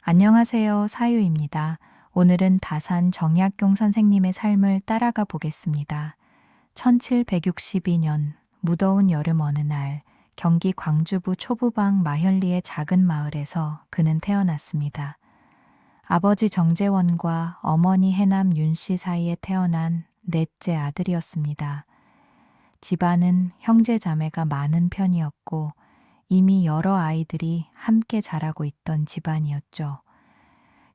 안녕하세요. 사유입니다. 오늘은 다산 정약용 선생님의 삶을 따라가 보겠습니다. 1762년 무더운 여름 어느 날 경기 광주부 초부방 마현리의 작은 마을에서 그는 태어났습니다. 아버지 정재원과 어머니 해남 윤씨 사이에 태어난 넷째 아들이었습니다. 집안은 형제 자매가 많은 편이었고 이미 여러 아이들이 함께 자라고 있던 집안이었죠.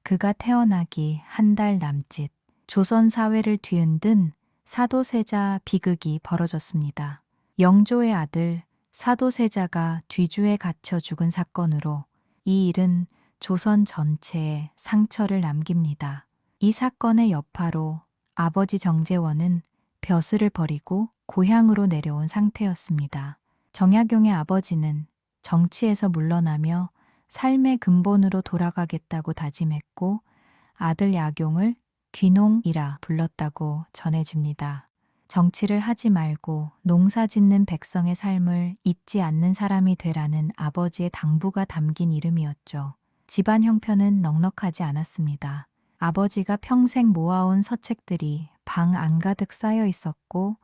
그가 태어나기 한 달 남짓 조선 사회를 뒤흔든 사도세자 비극이 벌어졌습니다. 영조의 아들 사도세자가 뒤주에 갇혀 죽은 사건으로 이 일은 조선 전체에 상처를 남깁니다. 이 사건의 여파로 아버지 정재원은 벼슬을 버리고 고향으로 내려온 상태였습니다. 정약용의 아버지는 정치에서 물러나며 삶의 근본으로 돌아가겠다고 다짐했고 아들 약용을 귀농이라 불렀다고 전해집니다. 정치를 하지 말고 농사 짓는 백성의 삶을 잊지 않는 사람이 되라는 아버지의 당부가 담긴 이름이었죠. 집안 형편은 넉넉하지 않았습니다. 아버지가 평생 모아온 서책들이 방 안가득 쌓여 있었고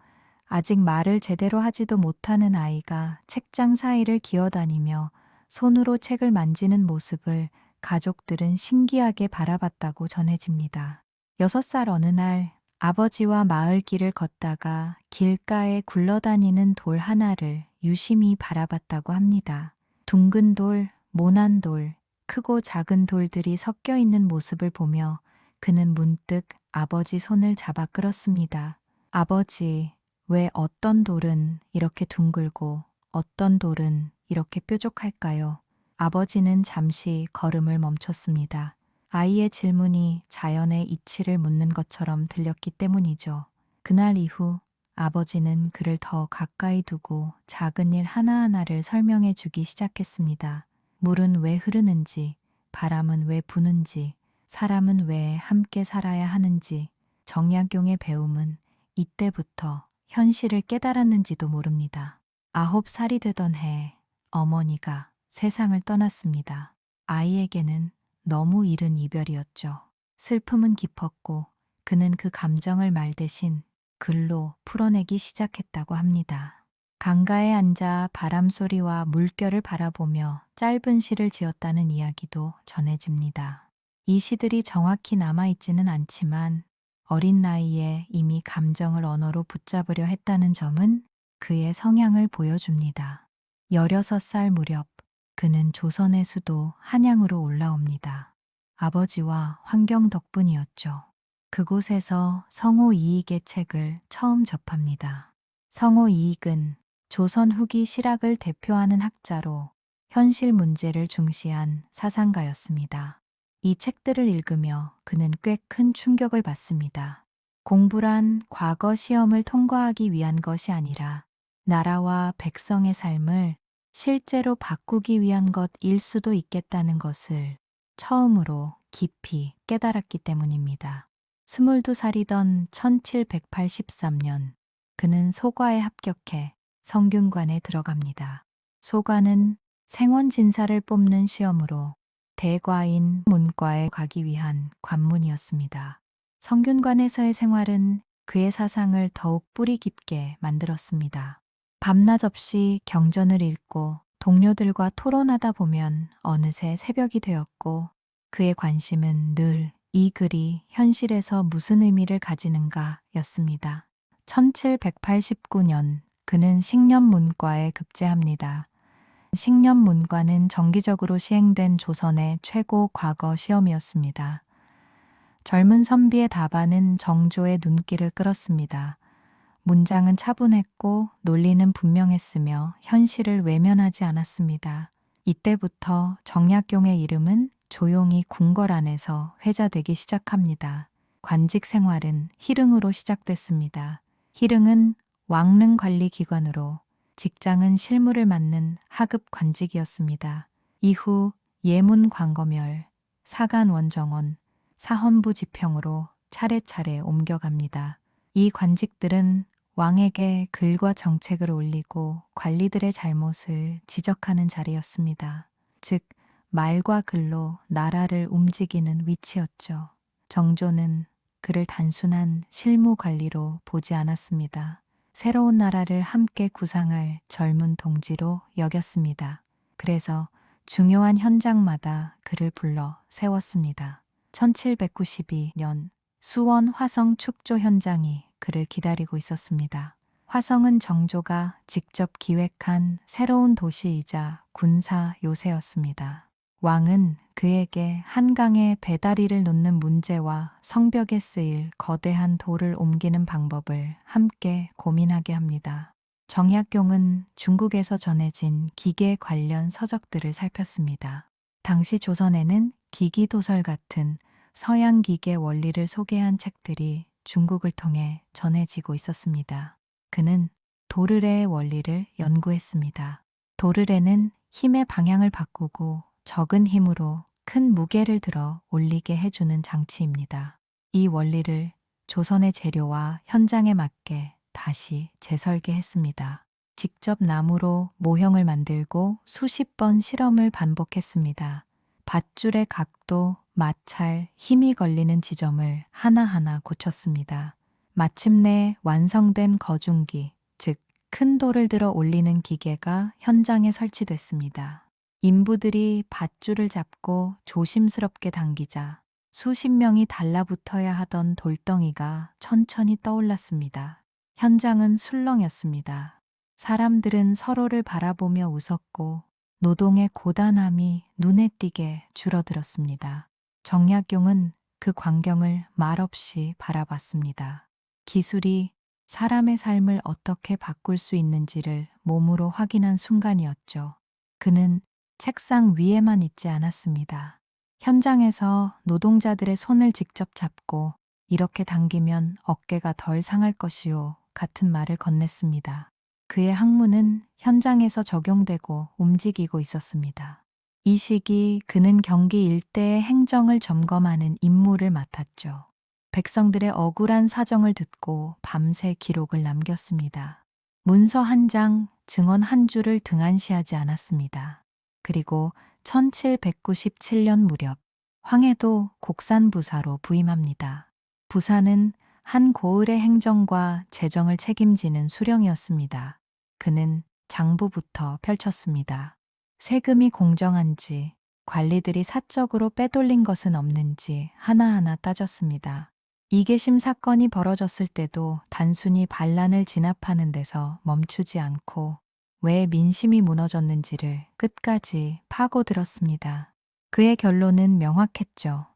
아직 말을 제대로 하지도 못하는 아이가 책장 사이를 기어다니며 손으로 책을 만지는 모습을 가족들은 신기하게 바라봤다고 전해집니다. 6살 어느 날 아버지와 마을길을 걷다가 길가에 굴러다니는 돌 하나를 유심히 바라봤다고 합니다. 둥근 돌, 모난 돌, 크고 작은 돌들이 섞여 있는 모습을 보며 그는 문득 아버지 손을 잡아 끌었습니다. 아버지, 왜 어떤 돌은 이렇게 둥글고 어떤 돌은 이렇게 뾰족할까요? 아버지는 잠시 걸음을 멈췄습니다. 아이의 질문이 자연의 이치를 묻는 것처럼 들렸기 때문이죠. 그날 이후 아버지는 그를 더 가까이 두고 작은 일 하나하나를 설명해 주기 시작했습니다. 물은 왜 흐르는지, 바람은 왜 부는지, 사람은 왜 함께 살아야 하는지, 정약용의 배움은 이때부터 현실을 깨달았는지도 모릅니다. 9살이 되던 해 어머니가 세상을 떠났습니다. 아이에게는 너무 이른 이별이었죠. 슬픔은 깊었고 그는 그 감정을 말 대신 글로 풀어내기 시작했다고 합니다. 강가에 앉아 바람 소리와 물결을 바라보며 짧은 시를 지었다는 이야기도 전해집니다. 이 시들이 정확히 남아있지는 않지만 어린 나이에 이미 감정을 언어로 붙잡으려 했다는 점은 그의 성향을 보여줍니다. 16살 무렵 그는 조선의 수도 한양으로 올라옵니다. 아버지와 환경 덕분이었죠. 그곳에서 성호 이익의 책을 처음 접합니다. 성호 이익은 조선 후기 실학을 대표하는 학자로 현실 문제를 중시한 사상가였습니다. 이 책들을 읽으며 그는 꽤 큰 충격을 받습니다. 공부란 과거 시험을 통과하기 위한 것이 아니라 나라와 백성의 삶을 실제로 바꾸기 위한 것일 수도 있겠다는 것을 처음으로 깊이 깨달았기 때문입니다. 22살이던 1783년 그는 소과에 합격해 성균관에 들어갑니다. 소과는 생원진사를 뽑는 시험으로 대과인 문과에 가기 위한 관문이었습니다. 성균관에서의 생활은 그의 사상을 더욱 뿌리 깊게 만들었습니다. 밤낮 없이 경전을 읽고 동료들과 토론하다 보면 어느새 새벽이 되었고 그의 관심은 늘 이 글이 현실에서 무슨 의미를 가지는가 였습니다. 1789년 그는 식년문과에 급제합니다. 식년문과는 정기적으로 시행된 조선의 최고 과거 시험이었습니다. 젊은 선비의 답안은 정조의 눈길을 끌었습니다. 문장은 차분했고 논리는 분명했으며 현실을 외면하지 않았습니다. 이때부터 정약용의 이름은 조용히 궁궐 안에서 회자되기 시작합니다. 관직 생활은 희릉으로 시작됐습니다. 희릉은 왕릉 관리 기관으로 직장은 실무를 맡는 하급 관직이었습니다. 이후 예문 광검열, 사간 원정원, 사헌부 지평으로 차례차례 옮겨갑니다. 이 관직들은 왕에게 글과 정책을 올리고 관리들의 잘못을 지적하는 자리였습니다. 즉, 말과 글로 나라를 움직이는 위치였죠. 정조는 그를 단순한 실무 관리로 보지 않았습니다. 새로운 나라를 함께 구상할 젊은 동지로 여겼습니다. 그래서 중요한 현장마다 그를 불러 세웠습니다. 1792년 수원 화성 축조 현장이 그를 기다리고 있었습니다. 화성은 정조가 직접 기획한 새로운 도시이자 군사 요새였습니다. 왕은 그에게 한강에 배다리를 놓는 문제와 성벽에 쓰일 거대한 돌을 옮기는 방법을 함께 고민하게 합니다. 정약용은 중국에서 전해진 기계 관련 서적들을 살폈습니다. 당시 조선에는 기기도설 같은 서양 기계 원리를 소개한 책들이 중국을 통해 전해지고 있었습니다. 그는 도르래의 원리를 연구했습니다. 도르래는 힘의 방향을 바꾸고 적은 힘으로 큰 무게를 들어 올리게 해주는 장치입니다. 이 원리를 조선의 재료와 현장에 맞게 다시 재설계했습니다. 직접 나무로 모형을 만들고 수십 번 실험을 반복했습니다. 밧줄의 각도, 마찰, 힘이 걸리는 지점을 하나하나 고쳤습니다. 마침내 완성된 거중기, 즉 큰 돌을 들어 올리는 기계가 현장에 설치됐습니다. 인부들이 밧줄을 잡고 조심스럽게 당기자 수십 명이 달라붙어야 하던 돌덩이가 천천히 떠올랐습니다. 현장은 술렁였습니다. 사람들은 서로를 바라보며 웃었고 노동의 고단함이 눈에 띄게 줄어들었습니다. 정약용은 그 광경을 말없이 바라봤습니다. 기술이 사람의 삶을 어떻게 바꿀 수 있는지를 몸으로 확인한 순간이었죠. 그는 책상 위에만 있지 않았습니다. 현장에서 노동자들의 손을 직접 잡고 이렇게 당기면 어깨가 덜 상할 것이요 같은 말을 건넸습니다. 그의 학문은 현장에서 적용되고 움직이고 있었습니다. 이 시기 그는 경기 일대의 행정을 점검하는 임무를 맡았죠. 백성들의 억울한 사정을 듣고 밤새 기록을 남겼습니다. 문서 한 장, 증언 한 줄을 등한시하지 않았습니다. 그리고 1797년 무렵 황해도 곡산부사로 부임합니다. 부사는 한 고을의 행정과 재정을 책임지는 수령이었습니다. 그는 장부부터 펼쳤습니다. 세금이 공정한지, 관리들이 사적으로 빼돌린 것은 없는지 하나하나 따졌습니다. 이계심 사건이 벌어졌을 때도 단순히 반란을 진압하는 데서 멈추지 않고 왜 민심이 무너졌는지를 끝까지 파고들었습니다. 그의 결론은 명확했죠.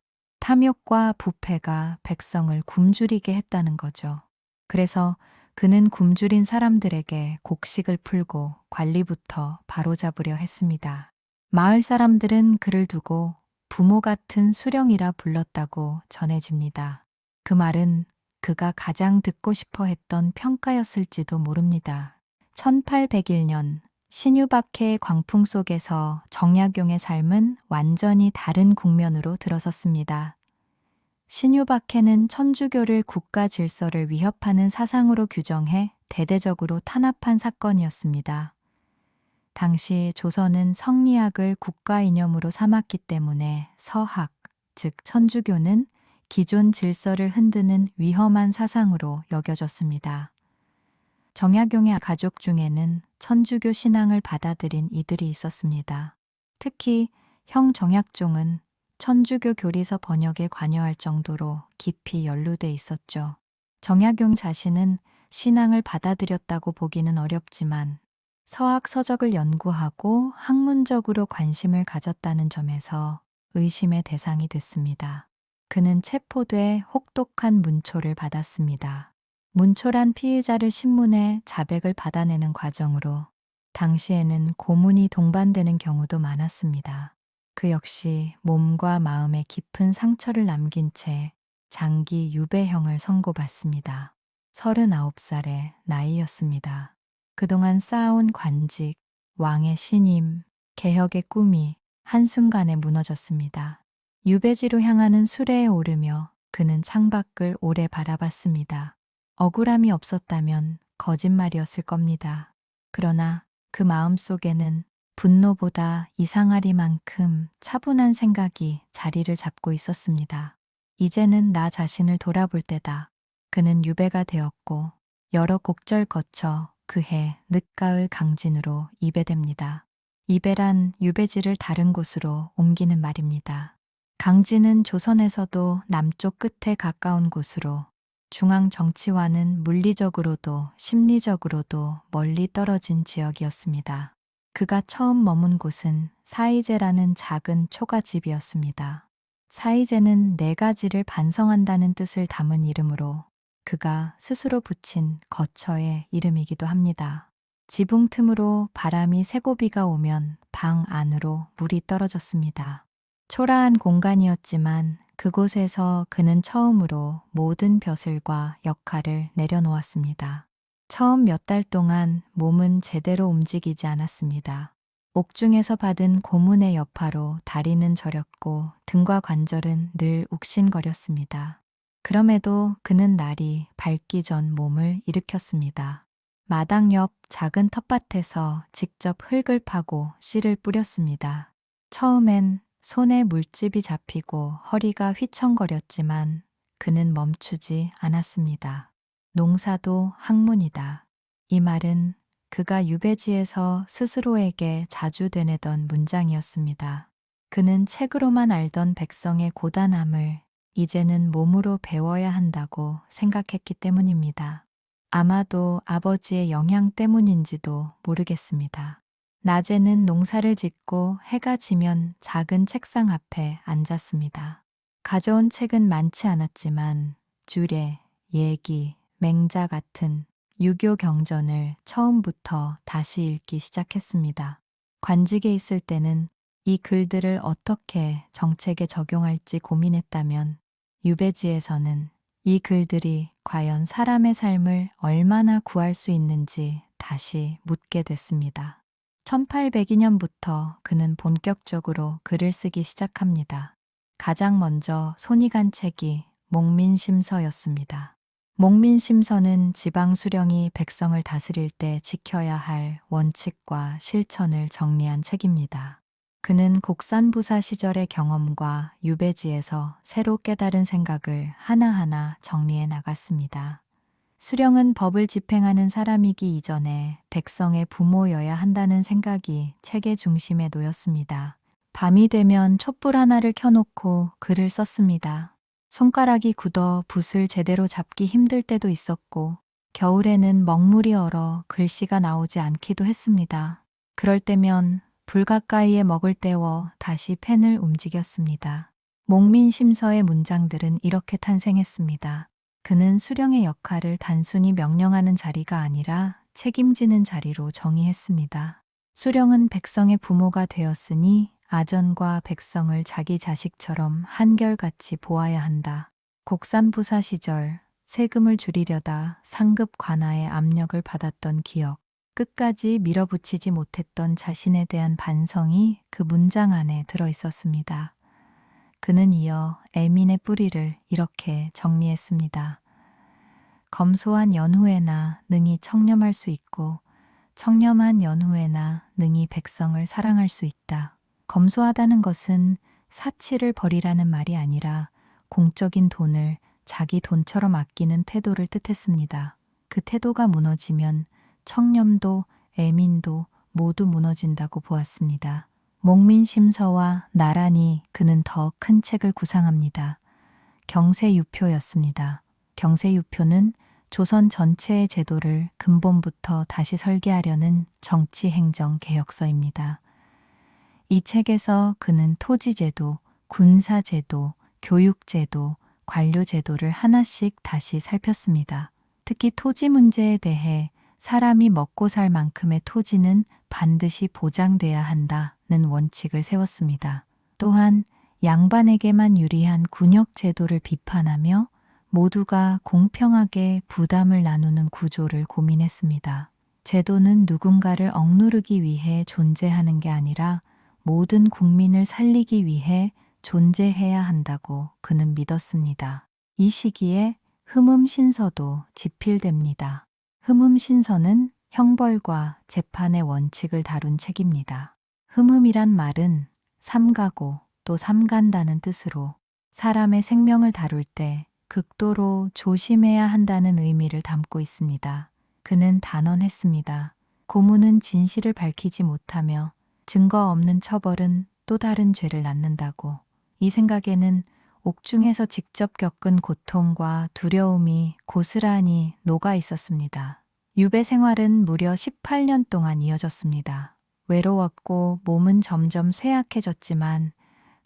탐욕과 부패가 백성을 굶주리게 했다는 거죠. 그래서 그는 굶주린 사람들에게 곡식을 풀고 관리부터 바로잡으려 했습니다. 마을 사람들은 그를 두고 부모 같은 수령이라 불렀다고 전해집니다. 그 말은 그가 가장 듣고 싶어 했던 평가였을지도 모릅니다. 1801년 신유박해의 광풍 속에서 정약용의 삶은 완전히 다른 국면으로 들어섰습니다. 신유박해는 천주교를 국가 질서를 위협하는 사상으로 규정해 대대적으로 탄압한 사건이었습니다. 당시 조선은 성리학을 국가 이념으로 삼았기 때문에 서학, 즉 천주교는 기존 질서를 흔드는 위험한 사상으로 여겨졌습니다. 정약용의 가족 중에는 천주교 신앙을 받아들인 이들이 있었습니다. 특히 형 정약종은 천주교 교리서 번역에 관여할 정도로 깊이 연루돼 있었죠. 정약용 자신은 신앙을 받아들였다고 보기는 어렵지만 서학 서적을 연구하고 학문적으로 관심을 가졌다는 점에서 의심의 대상이 됐습니다. 그는 체포돼 혹독한 문초를 받았습니다. 문초란 피의자를 신문해 자백을 받아내는 과정으로 당시에는 고문이 동반되는 경우도 많았습니다. 그 역시 몸과 마음에 깊은 상처를 남긴 채 장기 유배형을 선고받습니다. 39살의 나이였습니다. 그동안 쌓아온 관직, 왕의 신임, 개혁의 꿈이 한순간에 무너졌습니다. 유배지로 향하는 수레에 오르며 그는 창밖을 오래 바라봤습니다. 억울함이 없었다면 거짓말이었을 겁니다. 그러나 그 마음 속에는 분노보다 이상하리만큼 차분한 생각이 자리를 잡고 있었습니다. 이제는 나 자신을 돌아볼 때다. 그는 유배가 되었고 여러 곡절 거쳐 그해 늦가을 강진으로 이배됩니다. 이배란 유배지를 다른 곳으로 옮기는 말입니다. 강진은 조선에서도 남쪽 끝에 가까운 곳으로 중앙 정치와는 물리적으로도 심리적으로도 멀리 떨어진 지역이었습니다. 그가 처음 머문 곳은 사이제라는 작은 초가집이었습니다. 사이제는 네 가지를 반성한다는 뜻을 담은 이름으로 그가 스스로 붙인 거처의 이름이기도 합니다. 지붕 틈으로 바람이 새고비가 오면 방 안으로 물이 떨어졌습니다. 초라한 공간이었지만 그곳에서 그는 처음으로 모든 벼슬과 역할을 내려놓았습니다. 처음 몇 달 동안 몸은 제대로 움직이지 않았습니다. 옥중에서 받은 고문의 여파로 다리는 저렸고 등과 관절은 늘 욱신거렸습니다. 그럼에도 그는 날이 밝기 전 몸을 일으켰습니다. 마당 옆 작은 텃밭에서 직접 흙을 파고 씨를 뿌렸습니다. 처음엔 손에 물집이 잡히고 허리가 휘청거렸지만 그는 멈추지 않았습니다. 농사도 학문이다. 이 말은 그가 유배지에서 스스로에게 자주 되뇌던 문장이었습니다. 그는 책으로만 알던 백성의 고단함을 이제는 몸으로 배워야 한다고 생각했기 때문입니다. 아마도 아버지의 영향 때문인지도 모르겠습니다. 낮에는 농사를 짓고 해가 지면 작은 책상 앞에 앉았습니다. 가져온 책은 많지 않았지만 주례, 예기, 맹자 같은 유교 경전을 처음부터 다시 읽기 시작했습니다. 관직에 있을 때는 이 글들을 어떻게 정책에 적용할지 고민했다면 유배지에서는 이 글들이 과연 사람의 삶을 얼마나 구할 수 있는지 다시 묻게 됐습니다. 1802년부터 그는 본격적으로 글을 쓰기 시작합니다. 가장 먼저 손이 간 책이 목민심서였습니다. 목민심서는 지방 수령이 백성을 다스릴 때 지켜야 할 원칙과 실천을 정리한 책입니다. 그는 곡산부사 시절의 경험과 유배지에서 새로 깨달은 생각을 하나하나 정리해 나갔습니다. 수령은 법을 집행하는 사람이기 이전에 백성의 부모여야 한다는 생각이 책의 중심에 놓였습니다. 밤이 되면 촛불 하나를 켜놓고 글을 썼습니다. 손가락이 굳어 붓을 제대로 잡기 힘들 때도 있었고 겨울에는 먹물이 얼어 글씨가 나오지 않기도 했습니다. 그럴 때면 불 가까이에 먹을 때워 다시 펜을 움직였습니다. 목민심서의 문장들은 이렇게 탄생했습니다. 그는 수령의 역할을 단순히 명령하는 자리가 아니라 책임지는 자리로 정의했습니다. 수령은 백성의 부모가 되었으니 아전과 백성을 자기 자식처럼 한결같이 보아야 한다. 곡산부사 시절 세금을 줄이려다 상급 관아의 압력을 받았던 기억, 끝까지 밀어붙이지 못했던 자신에 대한 반성이 그 문장 안에 들어 있었습니다. 그는 이어 애민의 뿌리를 이렇게 정리했습니다. 검소한 연후에나 능히 청렴할 수 있고 청렴한 연후에나 능히 백성을 사랑할 수 있다. 검소하다는 것은 사치를 버리라는 말이 아니라 공적인 돈을 자기 돈처럼 아끼는 태도를 뜻했습니다. 그 태도가 무너지면 청렴도 애민도 모두 무너진다고 보았습니다. 목민심서와 나란히 그는 더 큰 책을 구상합니다. 경세유표였습니다. 경세유표는 조선 전체의 제도를 근본부터 다시 설계하려는 정치행정개혁서입니다. 이 책에서 그는 토지제도, 군사제도, 교육제도, 관료제도를 하나씩 다시 살폈습니다. 특히 토지 문제에 대해 사람이 먹고 살 만큼의 토지는 반드시 보장돼야 한다는 원칙을 세웠습니다. 또한 양반에게만 유리한 군역 제도를 비판하며 모두가 공평하게 부담을 나누는 구조를 고민했습니다. 제도는 누군가를 억누르기 위해 존재하는 게 아니라 모든 국민을 살리기 위해 존재해야 한다고 그는 믿었습니다. 이 시기에 흠음신서도 집필됩니다. 흠음신서는 형벌과 재판의 원칙을 다룬 책입니다. 흠음이란 말은 삼가고 또 삼간다는 뜻으로 사람의 생명을 다룰 때 극도로 조심해야 한다는 의미를 담고 있습니다. 그는 단언했습니다. 고문은 진실을 밝히지 못하며 증거 없는 처벌은 또 다른 죄를 낳는다고. 이 생각에는 옥중에서 직접 겪은 고통과 두려움이 고스란히 녹아 있었습니다. 유배 생활은 무려 18년 동안 이어졌습니다. 외로웠고 몸은 점점 쇠약해졌지만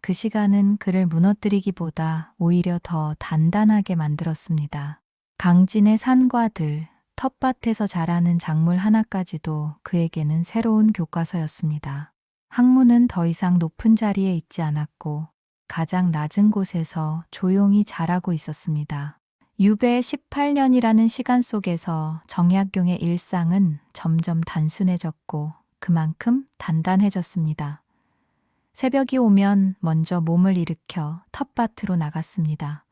그 시간은 그를 무너뜨리기보다 오히려 더 단단하게 만들었습니다. 강진의 산과 들, 텃밭에서 자라는 작물 하나까지도 그에게는 새로운 교과서였습니다. 학문은 더 이상 높은 자리에 있지 않았고 가장 낮은 곳에서 조용히 자라고 있었습니다. 유배 18년이라는 시간 속에서 정약용의 일상은 점점 단순해졌고 그만큼 단단해졌습니다. 새벽이 오면 먼저 몸을 일으켜 텃밭으로 나갔습니다.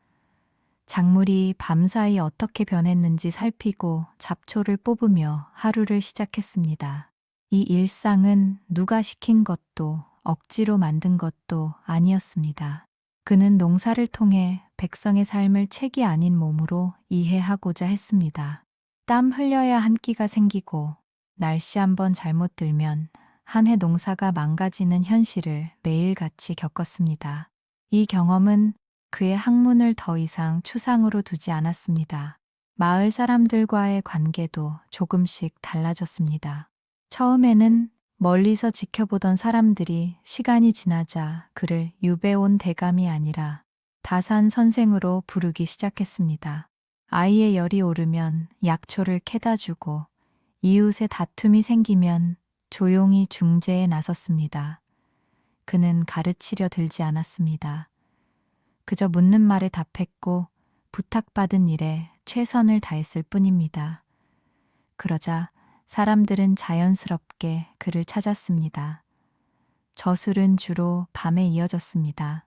작물이 밤사이 어떻게 변했는지 살피고 잡초를 뽑으며 하루를 시작했습니다. 이 일상은 누가 시킨 것도 억지로 만든 것도 아니었습니다. 그는 농사를 통해 백성의 삶을 책이 아닌 몸으로 이해하고자 했습니다. 땀 흘려야 한 끼가 생기고 날씨 한번 잘못 들면 한 해 농사가 망가지는 현실을 매일같이 겪었습니다. 이 경험은 그의 학문을 더 이상 추상으로 두지 않았습니다. 마을 사람들과의 관계도 조금씩 달라졌습니다. 처음에는 멀리서 지켜보던 사람들이 시간이 지나자 그를 유배 온 대감이 아니라 다산 선생으로 부르기 시작했습니다. 아이의 열이 오르면 약초를 캐다 주고 이웃의 다툼이 생기면 조용히 중재에 나섰습니다. 그는 가르치려 들지 않았습니다. 그저 묻는 말에 답했고 부탁받은 일에 최선을 다했을 뿐입니다. 그러자 사람들은 자연스럽게 그를 찾았습니다. 저술은 주로 밤에 이어졌습니다.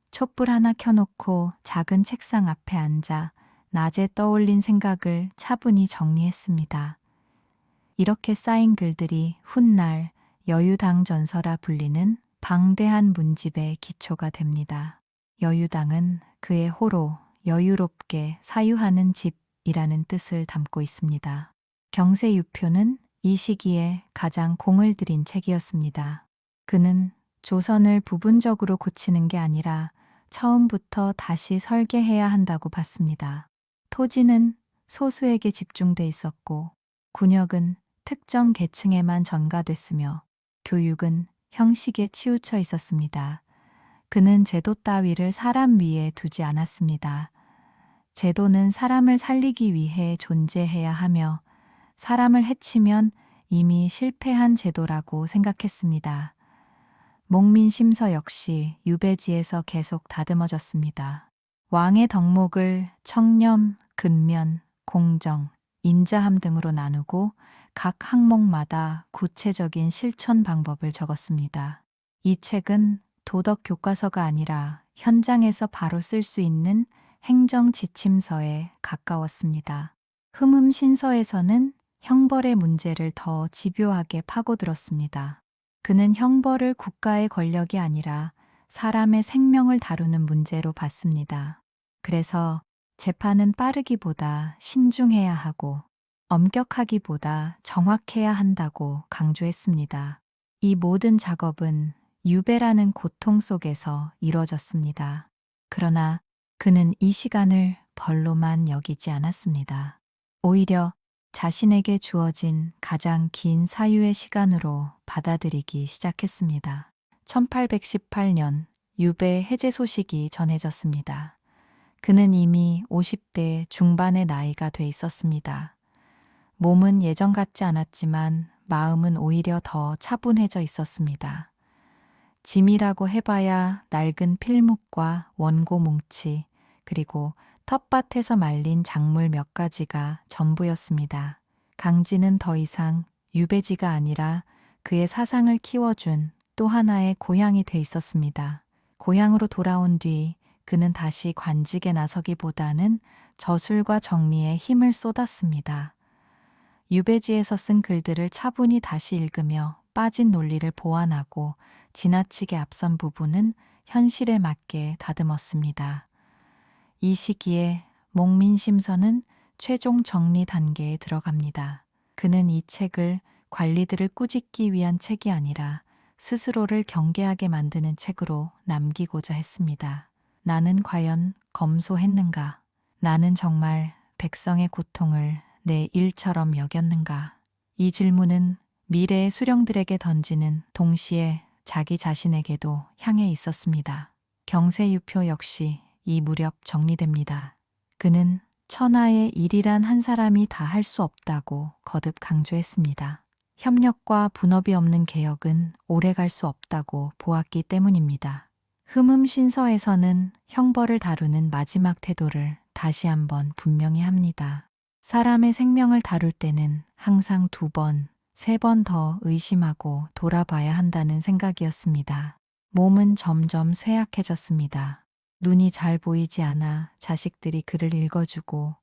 촛불 하나 켜놓고 작은 책상 앞에 앉아 낮에 떠올린 생각을 차분히 정리했습니다. 이렇게 쌓인 글들이 훗날 여유당 전서라 불리는 방대한 문집의 기초가 됩니다. 여유당은 그의 호로, 여유롭게 사유하는 집이라는 뜻을 담고 있습니다. 경세유표는 이 시기에 가장 공을 들인 책이었습니다. 그는 조선을 부분적으로 고치는 게 아니라 처음부터 다시 설계해야 한다고 봤습니다. 토지는 소수에게 집중돼 있었고 군역은 특정 계층에만 전가됐으며 교육은 형식에 치우쳐 있었습니다. 그는 제도 따위를 사람 위에 두지 않았습니다. 제도는 사람을 살리기 위해 존재해야 하며 사람을 해치면 이미 실패한 제도라고 생각했습니다. 목민심서 역시 유배지에서 계속 다듬어졌습니다. 왕의 덕목을 청렴, 근면, 공정, 인자함 등으로 나누고 각 항목마다 구체적인 실천 방법을 적었습니다. 이 책은 도덕 교과서가 아니라 현장에서 바로 쓸 수 있는 행정 지침서에 가까웠습니다. 흠음신서에서는 형벌의 문제를 더 집요하게 파고들었습니다. 그는 형벌을 국가의 권력이 아니라 사람의 생명을 다루는 문제로 봤습니다. 그래서 재판은 빠르기보다 신중해야 하고 엄격하기보다 정확해야 한다고 강조했습니다. 이 모든 작업은 유배라는 고통 속에서 이루어졌습니다. 그러나 그는 이 시간을 벌로만 여기지 않았습니다. 오히려 자신에게 주어진 가장 긴 사유의 시간으로 받아들이기 시작했습니다. 1818년 유배 해제 소식이 전해졌습니다. 그는 이미 50대 중반의 나이가 돼 있었습니다. 몸은 예전 같지 않았지만 마음은 오히려 더 차분해져 있었습니다. 짐이라고 해봐야 낡은 필묵과 원고 뭉치, 그리고 텃밭에서 말린 작물 몇 가지가 전부였습니다. 강진은 더 이상 유배지가 아니라 그의 사상을 키워준 또 하나의 고향이 돼 있었습니다. 고향으로 돌아온 뒤 그는 다시 관직에 나서기보다는 저술과 정리에 힘을 쏟았습니다. 유배지에서 쓴 글들을 차분히 다시 읽으며 빠진 논리를 보완하고 지나치게 앞선 부분은 현실에 맞게 다듬었습니다. 이 시기에 목민심서는 최종 정리 단계에 들어갑니다. 그는 이 책을 관리들을 꾸짖기 위한 책이 아니라 스스로를 경계하게 만드는 책으로 남기고자 했습니다. 나는 과연 검소했는가? 나는 정말 백성의 고통을 내 일처럼 여겼는가? 이 질문은 미래의 수령들에게 던지는 동시에 자기 자신에게도 향해 있었습니다. 경세유표 역시 이 무렵 정리됩니다. 그는 천하의 일이란 한 사람이 다 할 수 없다고 거듭 강조했습니다. 협력과 분업이 없는 개혁은 오래 갈 수 없다고 보았기 때문입니다. 흠음신서에서는 형벌을 다루는 마지막 태도를 다시 한번 분명히 합니다. 사람의 생명을 다룰 때는 항상 2번, 3번 더 의심하고 돌아봐야 한다는 생각이었습니다. 몸은 점점 쇠약해졌습니다. 눈이 잘 보이지 않아 자식들이 글을 읽어주고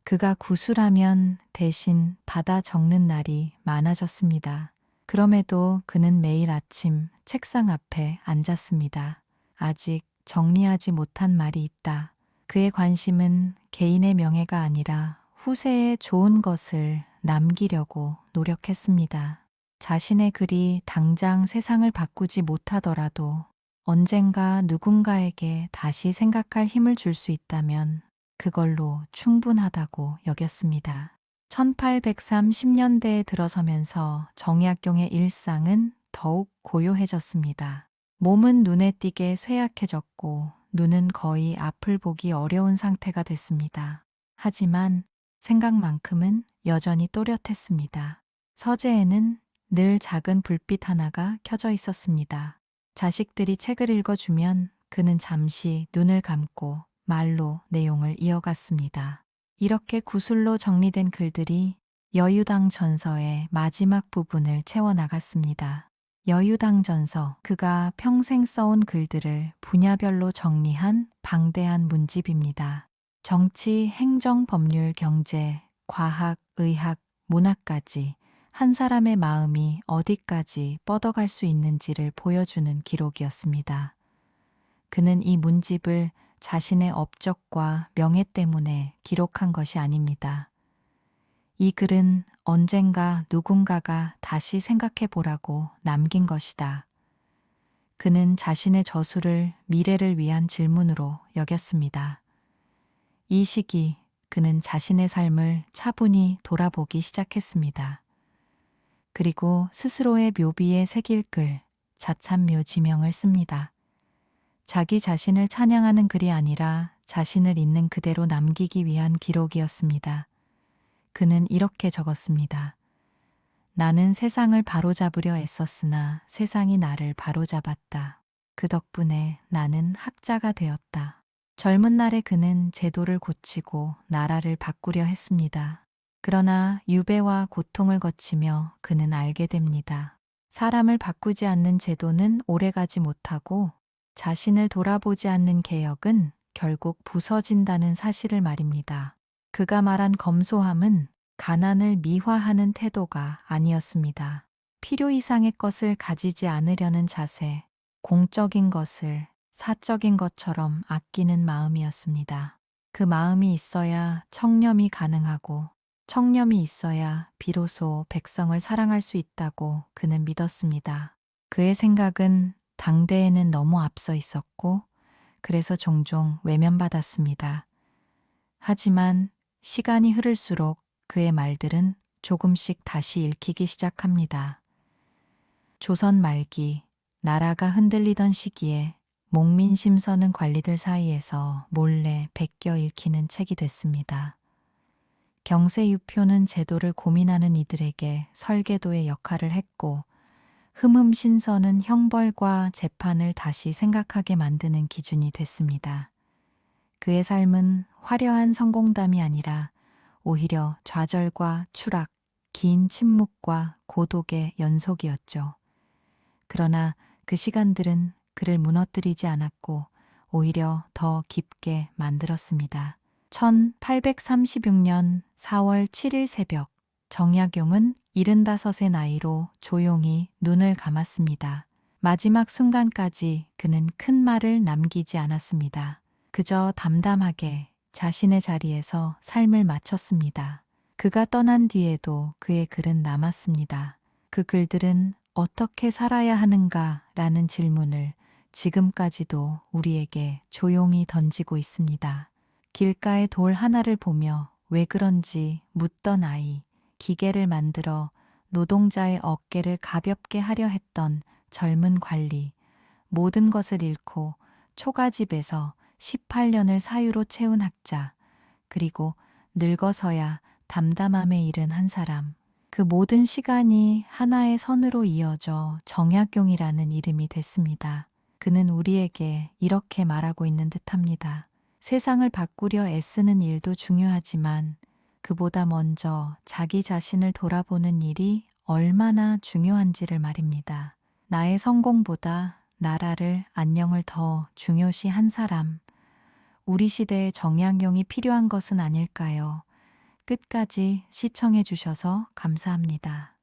그가 구술하면 대신 받아 적는 날이 많아졌습니다. 그럼에도 그는 매일 아침 책상 앞에 앉았습니다. 아직 정리하지 못한 말이 있다. 그의 관심은 개인의 명예가 아니라 후세에 좋은 것을 남기려고 노력했습니다. 자신의 글이 당장 세상을 바꾸지 못하더라도 언젠가 누군가에게 다시 생각할 힘을 줄 수 있다면 그걸로 충분하다고 여겼습니다. 1830년대에 들어서면서 정약용의 일상은 더욱 고요해졌습니다. 몸은 눈에 띄게 쇠약해졌고 눈은 거의 앞을 보기 어려운 상태가 됐습니다. 하지만 생각만큼은 여전히 또렷했습니다. 서재에는 늘 작은 불빛 하나가 켜져 있었습니다. 자식들이 책을 읽어주면 그는 잠시 눈을 감고 말로 내용을 이어갔습니다. 이렇게 구술로 정리된 글들이 여유당 전서의 마지막 부분을 채워나갔습니다. 여유당 전서, 그가 평생 써온 글들을 분야별로 정리한 방대한 문집입니다. 정치, 행정, 법률, 경제, 과학, 의학, 문학까지 한 사람의 마음이 어디까지 뻗어갈 수 있는지를 보여주는 기록이었습니다. 그는 이 문집을 자신의 업적과 명예 때문에 기록한 것이 아닙니다. 이 글은 언젠가 누군가가 다시 생각해 보라고 남긴 것이다. 그는 자신의 저술을 미래를 위한 질문으로 여겼습니다. 이 시기 그는 자신의 삶을 차분히 돌아보기 시작했습니다. 그리고 스스로의 묘비에 새길 글, 자찬묘 지명을 씁니다. 자기 자신을 찬양하는 글이 아니라 자신을 있는 그대로 남기기 위한 기록이었습니다. 그는 이렇게 적었습니다. 나는 세상을 바로잡으려 애썼으나 세상이 나를 바로잡았다. 그 덕분에 나는 학자가 되었다. 젊은 날에 그는 제도를 고치고 나라를 바꾸려 했습니다. 그러나 유배와 고통을 거치며 그는 알게 됩니다. 사람을 바꾸지 않는 제도는 오래가지 못하고 자신을 돌아보지 않는 개혁은 결국 부서진다는 사실을 말입니다. 그가 말한 검소함은 가난을 미화하는 태도가 아니었습니다. 필요 이상의 것을 가지지 않으려는 자세, 공적인 것을 사적인 것처럼 아끼는 마음이었습니다. 그 마음이 있어야 청렴이 가능하고 청렴이 있어야 비로소 백성을 사랑할 수 있다고 그는 믿었습니다. 그의 생각은 당대에는 너무 앞서 있었고 그래서 종종 외면받았습니다. 하지만 시간이 흐를수록 그의 말들은 조금씩 다시 읽히기 시작합니다. 조선 말기 나라가 흔들리던 시기에 목민심서는 관리들 사이에서 몰래 베껴 읽히는 책이 됐습니다. 경세유표는 제도를 고민하는 이들에게 설계도의 역할을 했고 흠음신서는 형벌과 재판을 다시 생각하게 만드는 기준이 됐습니다. 그의 삶은 화려한 성공담이 아니라 오히려 좌절과 추락, 긴 침묵과 고독의 연속이었죠. 그러나 그 시간들은 그를 무너뜨리지 않았고 오히려 더 깊게 만들었습니다. 1836년 4월 7일 새벽 정약용은 75의 나이로 조용히 눈을 감았습니다. 마지막 순간까지 그는 큰 말을 남기지 않았습니다. 그저 담담하게 자신의 자리에서 삶을 마쳤습니다. 그가 떠난 뒤에도 그의 글은 남았습니다. 그 글들은 어떻게 살아야 하는가 라는 질문을 지금까지도 우리에게 조용히 던지고 있습니다. 길가의 돌 하나를 보며 왜 그런지 묻던 아이, 기계를 만들어 노동자의 어깨를 가볍게 하려 했던 젊은 관리, 모든 것을 잃고 초가집에서 18년을 사유로 채운 학자, 그리고 늙어서야 담담함에 이른 한 사람. 그 모든 시간이 하나의 선으로 이어져 정약용이라는 이름이 됐습니다. 그는 우리에게 이렇게 말하고 있는 듯합니다. 세상을 바꾸려 애쓰는 일도 중요하지만 그보다 먼저 자기 자신을 돌아보는 일이 얼마나 중요한지를 말입니다. 나의 성공보다 나라를 안녕을 더 중요시한 사람. 우리 시대에 정약용이 필요한 것은 아닐까요? 끝까지 시청해 주셔서 감사합니다.